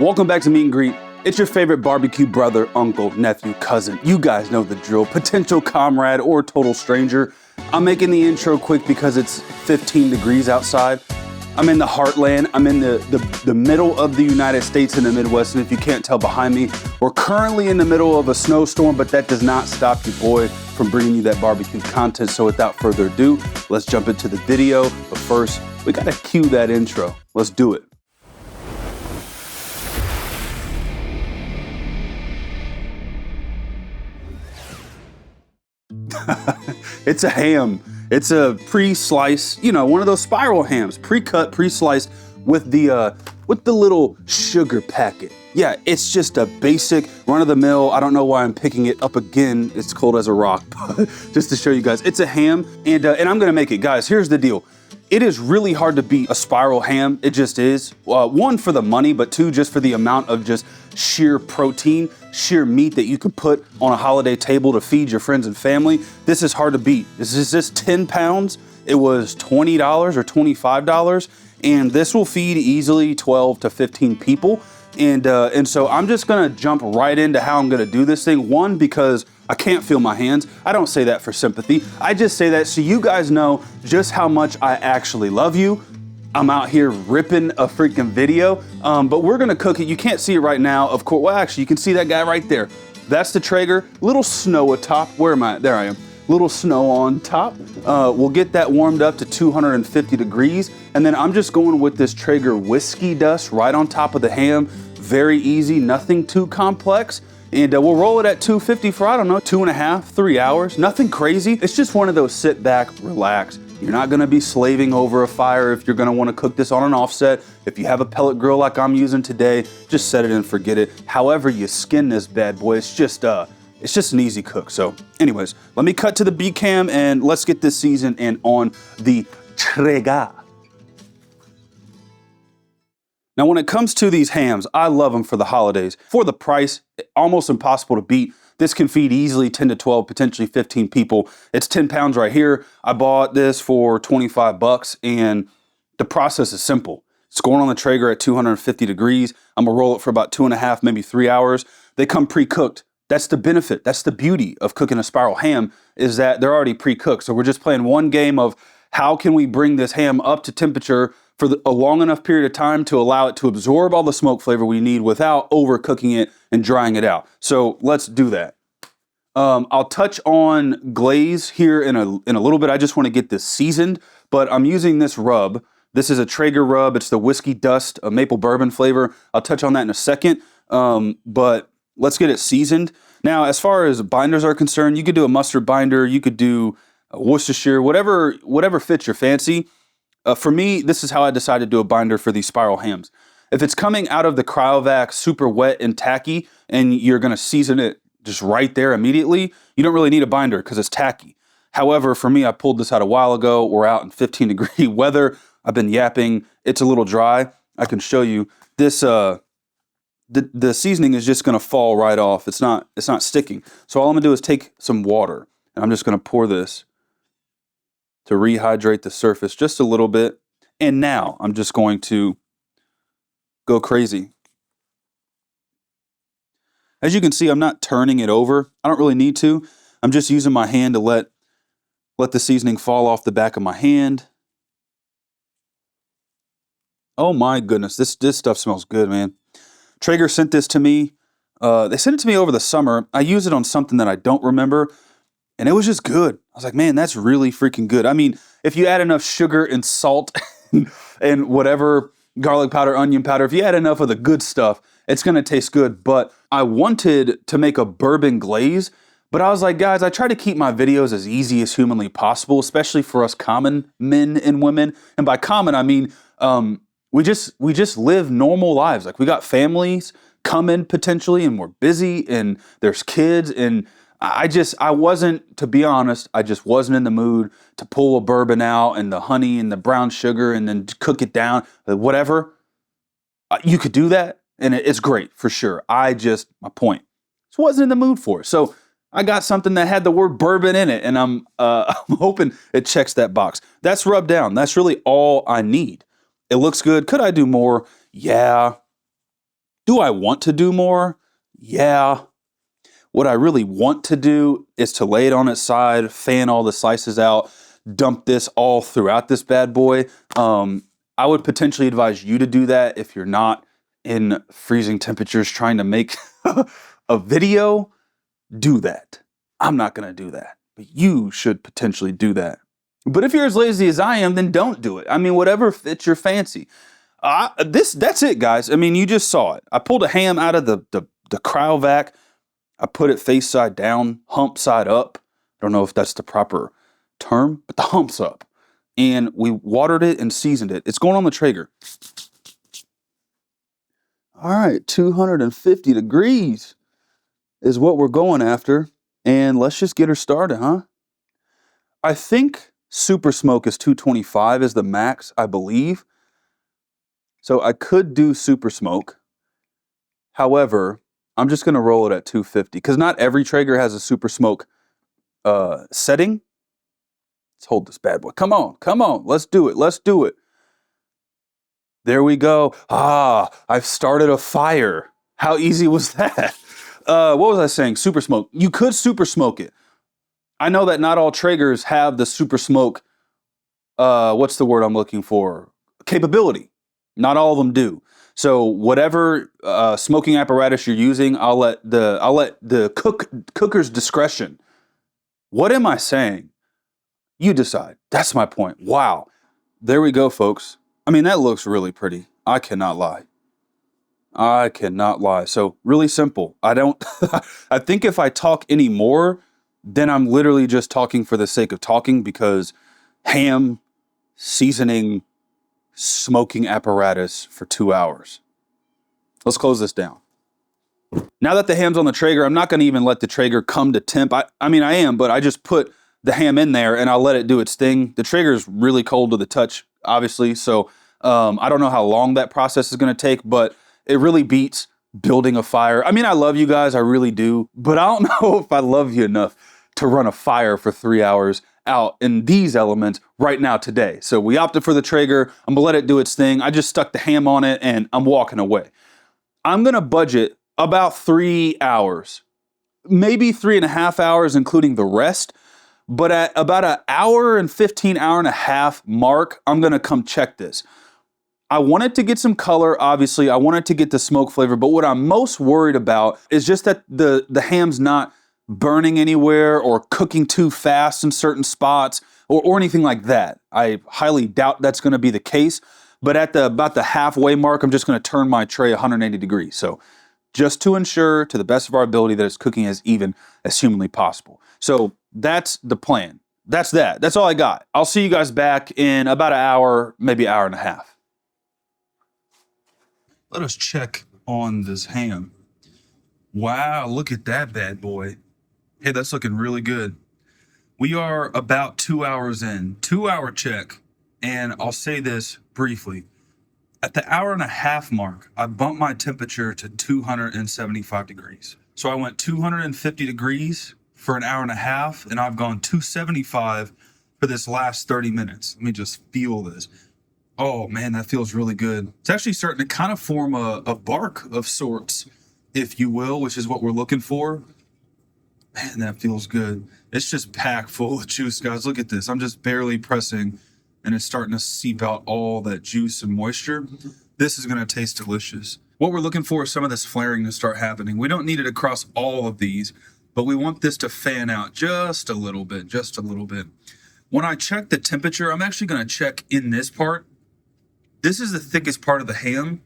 Welcome back to Meet and Greet. It's your favorite barbecue brother, uncle, nephew, cousin. You guys know the drill. Potential comrade or total stranger. I'm making the intro quick because it's 15 degrees outside. I'm in the heartland. I'm in the middle of the United States in the Midwest, and if you can't tell behind me, we're currently in the middle of a snowstorm, but that does not stop your boy from bringing you that barbecue content. So without further ado, let's jump into the video. But first, we gotta cue that intro. Let's do it. It's a ham. It's a pre-sliced, one of those spiral hams, pre-cut, pre-sliced with the little sugar packet. Yeah, it's just a basic run-of-the-mill. I don't know why I'm picking it up again. It's cold as a rock, but just to show you guys, it's a ham, and I'm gonna make it, guys. Here's the deal. It is really hard to beat a spiral ham. It just is. One, for the money, but two, just for the amount of just sheer protein, sheer meat that you could put on a holiday table to feed your friends and family. This is hard to beat. This is just 10 pounds. It was $20 or $25, and this will feed easily 12 to 15 people. And so I'm just gonna jump right into how I'm gonna do this thing. One, because I can't feel my hands. I don't say that for sympathy. I just say that so you guys know just how much I actually love you. I'm out here ripping a freaking video, but we're gonna cook it. You can't see it right now, of course. Well, actually, you can see that guy right there. That's the Traeger. Little snow atop. Where am I? There I am. Little snow on top. We'll get that warmed up to 250 degrees, and then I'm just going with this Traeger whiskey dust right on top of the ham. Very easy, nothing too complex. And we'll roll it at 250 for, I don't know, 2.5, 3 hours. Nothing crazy. It's just one of those sit back, relax. You're not gonna be slaving over a fire if you're gonna wanna cook this on an offset. If you have a pellet grill like I'm using today, just set it and forget it. However you skin this bad boy, it's just an easy cook. So anyways, let me cut to the B cam and let's get this seasoned and on the Traeger. Now, when it comes to these hams, I love them for the holidays. For the price, almost impossible to beat. This can feed easily 10 to 12, potentially 15 people. It's 10 pounds right here. I bought this for 25 bucks, and the process is simple. It's going on the Traeger at 250 degrees. I'm gonna roll it for about 2.5, maybe 3 hours. They come pre-cooked. That's the benefit. That's the beauty of cooking a spiral ham, is that they're already pre-cooked. So we're just playing one game of how can we bring this ham up to temperature for a long enough period of time to allow it to absorb all the smoke flavor we need without overcooking it and drying it out. So let's do that. I'll touch on glaze here in a little bit. I just want to get this seasoned, but I'm using this rub. This is a Traeger rub. It's the whiskey dust, a maple bourbon flavor. I'll touch on that in a second, but let's get it seasoned. Now, as far as binders are concerned, you could do a mustard binder, you could do a Worcestershire, whatever fits your fancy. For me, this is how I decided to do a binder for these spiral hams. If it's coming out of the cryovac super wet and tacky, and you're gonna season it just right there immediately, you don't really need a binder because it's tacky. However, for me, I pulled this out a while ago. We're out in 15-degree weather. I've been yapping. It's a little dry. I can show you this. The seasoning is just gonna fall right off. It's not sticking. So all I'm gonna do is take some water, and I'm just gonna pour this to rehydrate the surface just a little bit. And now I'm just going to go crazy. As you can see, I'm not turning it over. I don't really need to. I'm just using my hand to let the seasoning fall off the back of my hand. Oh my goodness, this stuff smells good, man. Traeger sent this to me. They sent it to me over the summer. I used it on something that I don't remember, and it was just good. I was like, man, that's really freaking good. I mean, if you add enough sugar and salt and whatever, garlic powder, onion powder, if you add enough of the good stuff, it's gonna taste good. But I wanted to make a bourbon glaze, but I was like, guys, I try to keep my videos as easy as humanly possible, especially for us common men and women. And by common, I mean, we just live normal lives. Like, we got families coming potentially, and we're busy, and there's kids, and I wasn't, to be honest, I just wasn't in the mood to pull a bourbon out and the honey and the brown sugar and then cook it down, whatever. You could do that, and it's great for sure. My point, just wasn't in the mood for it. So I got something that had the word bourbon in it, and I'm hoping it checks that box. That's rubbed down. That's really all I need. It looks good. Could I do more? Yeah. Do I want to do more? Yeah. What I really want to do is to lay it on its side, fan all the slices out, dump this all throughout this bad boy. I would potentially advise you to do that if you're not in freezing temperatures trying to make a video. Do that. I'm not going to do that, but you should potentially do that. But if you're as lazy as I am, then don't do it. I mean, whatever fits your fancy. That's it, guys. I mean, you just saw it. I pulled a ham out of the cryovac. I put it face side down, hump side up. I don't know if that's the proper term, but the hump's up. And we watered it and seasoned it. It's going on the Traeger. All right, 250 degrees is what we're going after. And let's just get her started, huh? I think super smoke is 225 is the max, I believe. So I could do super smoke. However, I'm just going to roll it at 250 because not every Traeger has a super smoke setting. Let's hold this bad boy. Come on, come on. Let's do it. Let's do it. There we go. I've started a fire. How easy was that? What was I saying? Super smoke. You could super smoke it. I know that not all Traegers have the super smoke, what's the word I'm looking for? Capability. Not all of them do. So whatever smoking apparatus you're using, I'll let the cooker's discretion. What am I saying? You decide. That's my point. Wow. There we go, folks. I mean, that looks really pretty. I cannot lie. I cannot lie. So really simple. I think if I talk any more, then I'm literally just talking for the sake of talking because ham, seasoning, smoking apparatus for 2 hours. Let's close this down. Now that the ham's on the Traeger, I'm not going to even let the Traeger come to temp. I mean, I am, but I just put the ham in there and I'll let it do its thing. The Traeger is really cold to the touch, obviously. So I don't know how long that process is going to take, but it really beats building a fire. I mean, I love you guys. I really do. But I don't know if I love you enough to run a fire for 3 hours out in these elements right now today. So we opted for the Traeger. I'm gonna let it do its thing. I just stuck the ham on it and I'm walking away. I'm gonna budget about 3 hours, maybe 3.5 hours, including the rest. But at about an hour and 15, hour and a half mark, I'm gonna come check this. I wanted to get some color, obviously. I wanted to get the smoke flavor, but what I'm most worried about is just that the ham's not burning anywhere or cooking too fast in certain spots or anything like that. I highly doubt that's going to be the case, but at about the halfway mark, I'm just going to turn my tray 180 degrees. So just to ensure to the best of our ability that it's cooking as even as humanly possible. So that's the plan. That's that. That's all I got. I'll see you guys back in about an hour, maybe an hour and a half. Let us check on this ham. Wow, look at that bad boy. Hey, that's looking really good. We are about 2 hours in, 2 hour check. And I'll say this briefly. At the hour and a half mark, I bumped my temperature to 275 degrees. So I went 250 degrees for an hour and a half, and I've gone 275 for this last 30 minutes. Let me just feel this. Oh man, that feels really good. It's actually starting to kind of form a bark of sorts, if you will, which is what we're looking for. Man, that feels good. It's just packed full of juice, guys. Look at this. I'm just barely pressing, and it's starting to seep out all that juice and moisture. This is going to taste delicious. What we're looking for is some of this flaring to start happening. We don't need it across all of these, but we want this to fan out just a little bit, just a little bit. When I check the temperature, I'm actually going to check in this part. This is the thickest part of the ham,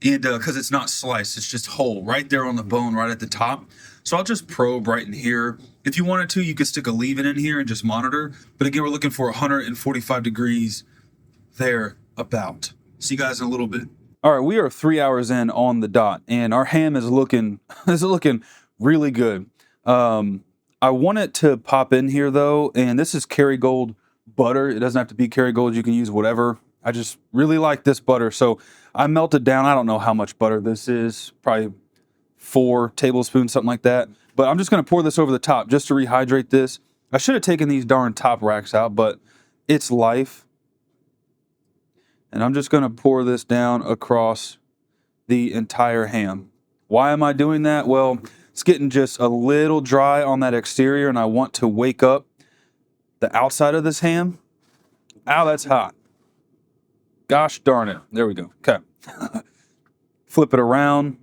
and because it's not sliced, it's just whole right there on the bone right at the top. So I'll just probe right in here. If you wanted to, you could stick a leave-in in here and just monitor. But again, we're looking for 145 degrees there about. See you guys in a little bit. All right, we are 3 hours in on the dot, and our ham is looking really good. I want it to pop in here though, and this is Kerrygold butter. It doesn't have to be Kerrygold. You can use whatever. I just really like this butter. So I melted down, I don't know how much butter this is, probably 4 tablespoons, something like that. But I'm just going to pour this over the top just to rehydrate this. I should have taken these darn top racks out, but it's life. And I'm just going to pour this down across the entire ham. Why am I doing that? Well, it's getting just a little dry on that exterior, and I want to wake up the outside of this ham. Ow, that's hot. Gosh darn it. There we go. Okay. Flip it around,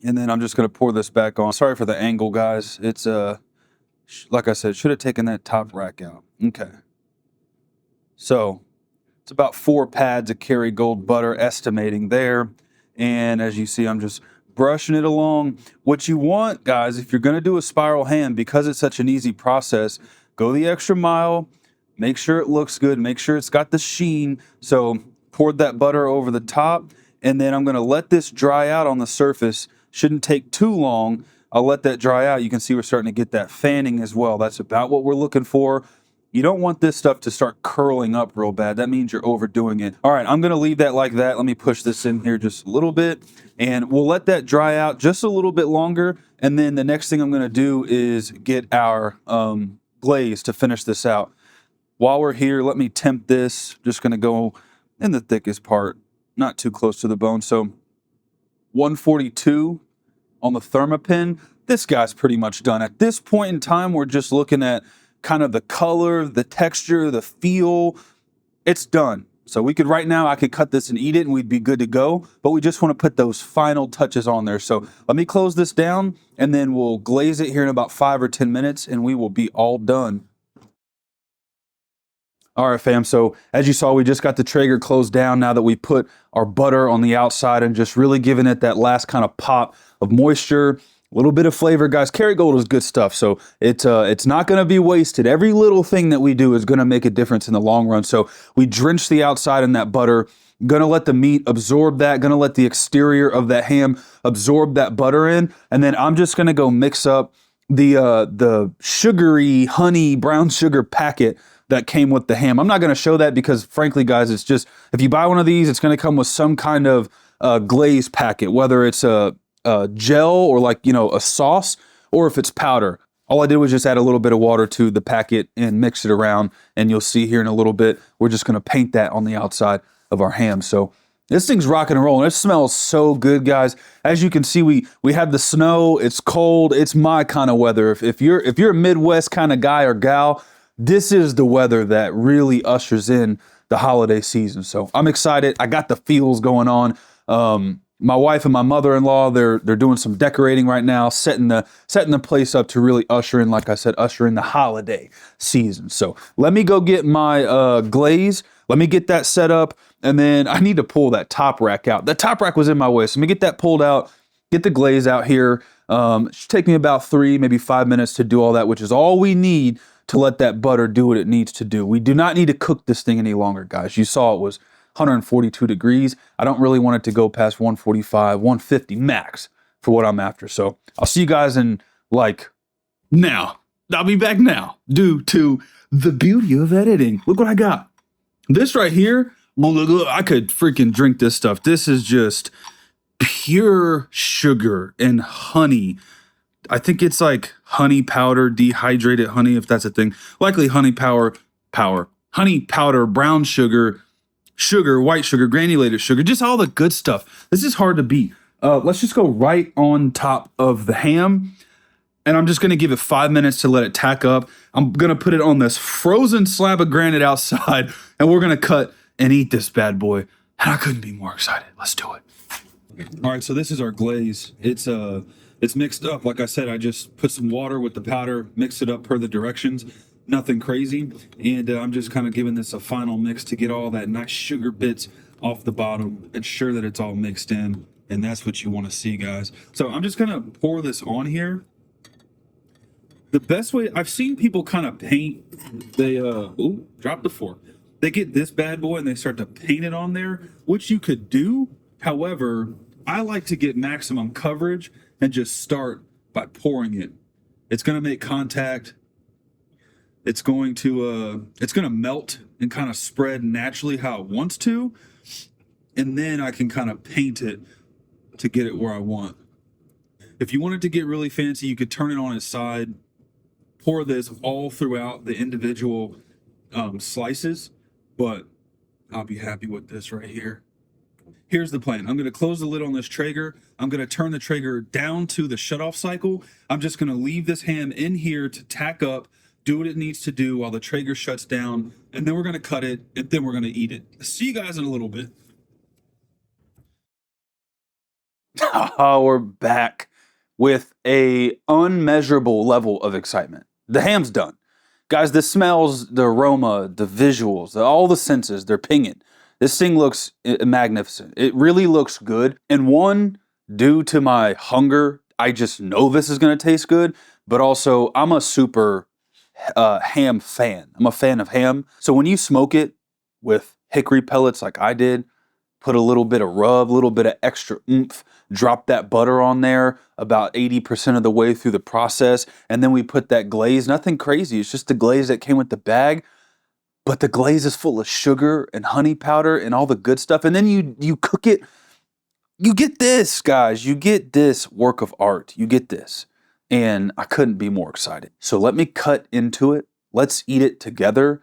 and then I'm just going to pour this back on. Sorry for the angle, guys. It's, like I said, should have taken that top rack out. Okay. So it's about 4 pads of Kerrygold butter, estimating there. And as you see, I'm just brushing it along. What you want, guys, if you're going to do a spiral ham, because it's such an easy process, go the extra mile, make sure it looks good, make sure it's got the sheen. So poured that butter over the top, and then I'm going to let this dry out on the surface. Shouldn't take too long. I'll let that dry out. You can see we're starting to get that fanning as well. That's about what we're looking for. You don't want this stuff to start curling up real bad. That means you're overdoing it. All right, I'm going to leave that like that. Let me push this in here just a little bit, and we'll let that dry out just a little bit longer. And then the next thing I'm going to do is get our glaze to finish this out. While we're here, let me temp this. Just going to go in the thickest part, not too close to the bone. So 142 on the Thermopin. This guy's pretty much done. At this point in time, we're just looking at kind of the color, the texture, the feel. It's done. So we could right now, I could cut this and eat it and we'd be good to go, but we just want to put those final touches on there. So let me close this down, and then we'll glaze it here in about 5 or 10 minutes and we will be all done. All right, fam, so as you saw, we just got the Traeger closed down now that we put our butter on the outside and just really giving it that last kind of pop of moisture. A little bit of flavor, guys. Kerrygold is good stuff, so it's not going to be wasted. Every little thing that we do is going to make a difference in the long run. So we drench the outside in that butter, going to let the meat absorb that, going to let the exterior of that ham absorb that butter in, and then I'm just going to go mix up the sugary honey brown sugar packet that came with the ham. I'm not going to show that because, frankly, guys, it's just, if you buy one of these, it's going to come with some kind of glaze packet, whether it's a gel or like, you know, a sauce, or if it's powder. All I did was just add a little bit of water to the packet and mix it around, and you'll see here in a little bit, we're just going to paint that on the outside of our ham. So this thing's rocking and rolling. It smells so good, guys. As you can see, we had the snow. It's cold. It's my kind of weather. If you're a Midwest kind of guy or gal, this is the weather that really ushers in the holiday season. So I'm excited. I got the feels going on. My wife and my mother-in-law, they're doing some decorating right now, setting the place up to really usher in, like I said, usher in the holiday season. So let me go get my glaze. Let me get that set up, and then I need to pull that top rack out. That top rack was in my way, so let me get that pulled out, get the glaze out here. It should take me about 3, maybe 5 minutes to do all that, which is all we need to let that butter do what it needs to do. We do not need to cook this thing any longer, guys. You saw it was 142 degrees. I don't really want it to go past 145, 150 max for what I'm after. So I'll see you guys in like now. I'll be back now due to the beauty of editing. Look what I got. This right here, well, look, I could freaking drink this stuff. This is just pure sugar and honey. I think it's like honey powder, dehydrated honey, if that's a thing. Likely honey honey powder, brown sugar, white sugar, granulated sugar, just all the good stuff. This is hard to beat. Let's just go right on top of the ham, and I'm just going to give it 5 minutes to let it tack up. I'm going to put it on this frozen slab of granite outside, and we're going to cut and eat this bad boy. And I couldn't be more excited. Let's do it. All right, so this is our glaze. It's mixed up. Like I said, I just put some water with the powder, mixed it up per the directions. Nothing crazy. And I'm just kind of giving this a final mix to get all that nice sugar bits off the bottom. Ensure that it's all mixed in. And that's what you want to see, guys. So I'm just going to pour this on here. The best way, I've seen people kind of paint, they, drop the fork. They get this bad boy and they start to paint it on there, which you could do. However, I like to get maximum coverage and just start by pouring it. It's going to make contact. It's going to melt and kind of spread naturally how it wants to. And then I can kind of paint it to get it where I want. If you wanted to get really fancy, you could turn it on its side, pour this all throughout the individual slices, but I'll be happy with this right here. Here's the plan. I'm going to close the lid on this Traeger. I'm going to turn the Traeger down to the shutoff cycle. I'm just going to leave this ham in here to tack up, do what it needs to do while the Traeger shuts down, and then we're going to cut it, and then we're going to eat it. See you guys in a little bit. Oh, we're back with a unmeasurable level of excitement. The ham's done. Guys, the smells, the aroma, the visuals, all the senses, they're pinging. This thing looks magnificent. It really looks good. And one, due to my hunger, I just know this is gonna taste good, but also I'm a super ham fan. I'm a fan of ham. So when you smoke it with hickory pellets like I did, put a little bit of rub, a little bit of extra oomph, drop that butter on there about 80% of the way through the process, and then we put that glaze, nothing crazy, it's just the glaze that came with the bag, but the glaze is full of sugar and honey powder and all the good stuff, and then you cook it, you get this, guys, you get this work of art, you get this, and I couldn't be more excited. So let me cut into it, let's eat it together,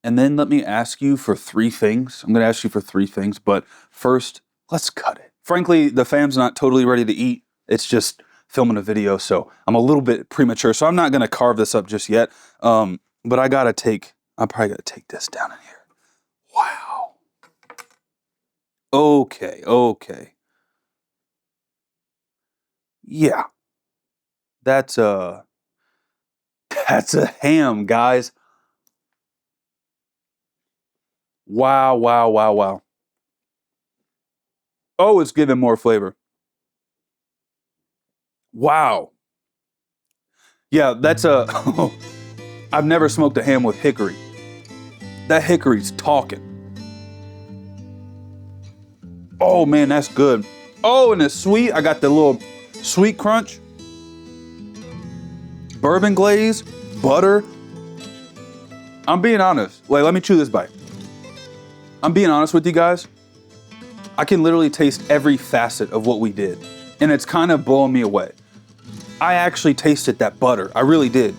and then let me ask you for 3 things. I'm gonna ask you for 3 things, but first, let's cut it. Frankly, the fam's not totally ready to eat. It's just filming a video, so I'm a little bit premature, so I'm not gonna carve this up just yet. But I probably gotta take this down in here. Wow. Okay. Yeah. That's a ham, guys. Wow. Oh, it's giving more flavor. Wow. Yeah, that's I've never smoked a ham with hickory. That hickory's talking. Oh man, that's good. Oh, and it's sweet. I got the little sweet crunch. Bourbon glaze, butter. I'm being honest. Wait, let me chew this bite. I'm being honest with you guys. I can literally taste every facet of what we did, and it's kind of blowing me away. I actually tasted that butter. I really did.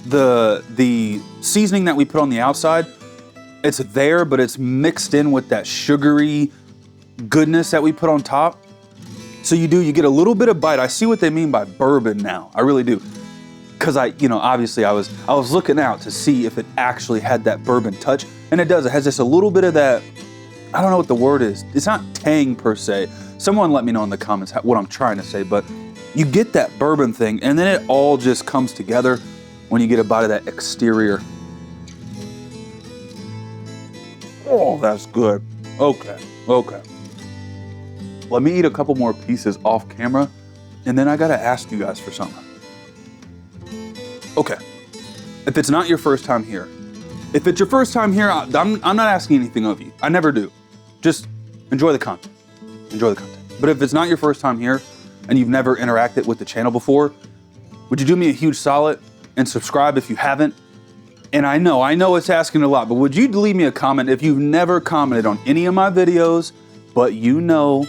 The seasoning that we put on the outside, it's there, but it's mixed in with that sugary goodness that we put on top. So you get a little bit of bite. I see what they mean by bourbon now. I really do. Because obviously I was looking out to see if it actually had that bourbon touch, and it does. It has just a little bit of that, I don't know what the word is. It's not tang per se. Someone let me know in the comments what I'm trying to say, but you get that bourbon thing, and then it all just comes together when you get a bite of that exterior. Oh, that's good. Okay. Let me eat a couple more pieces off camera, and then I gotta ask you guys for something. Okay, if it's not your first time here, if it's your first time here, I'm not asking anything of you. I never do. Just enjoy the content. But if it's not your first time here and you've never interacted with the channel before, would you do me a huge solid and subscribe if you haven't? And I know it's asking a lot, but would you leave me a comment if you've never commented on any of my videos, but you know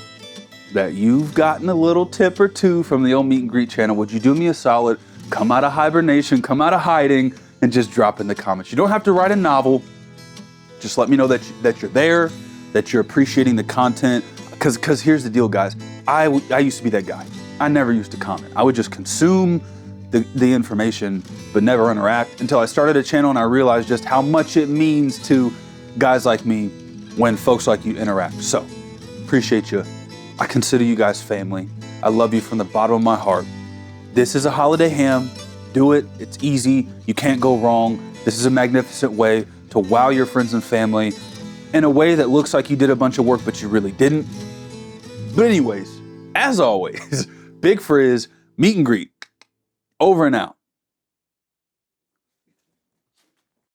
that you've gotten a little tip or two from the old meet and greet channel? Would you do me a solid? Come out of hibernation, come out of hiding, and just drop in the comments. You don't have to write a novel. Just let me know that you're there, that you're appreciating the content. Because here's the deal, guys. I used to be that guy. I never used to comment. I would just consume the information, but never interact until I started a channel and I realized just how much it means to guys like me when folks like you interact. So, appreciate you. I consider you guys family. I love you from the bottom of my heart. This is a holiday ham. Do it. It's easy. You can't go wrong. This is a magnificent way to wow your friends and family in a way that looks like you did a bunch of work, but you really didn't. But anyways, as always, Big Frizz, meet and greet, over and out.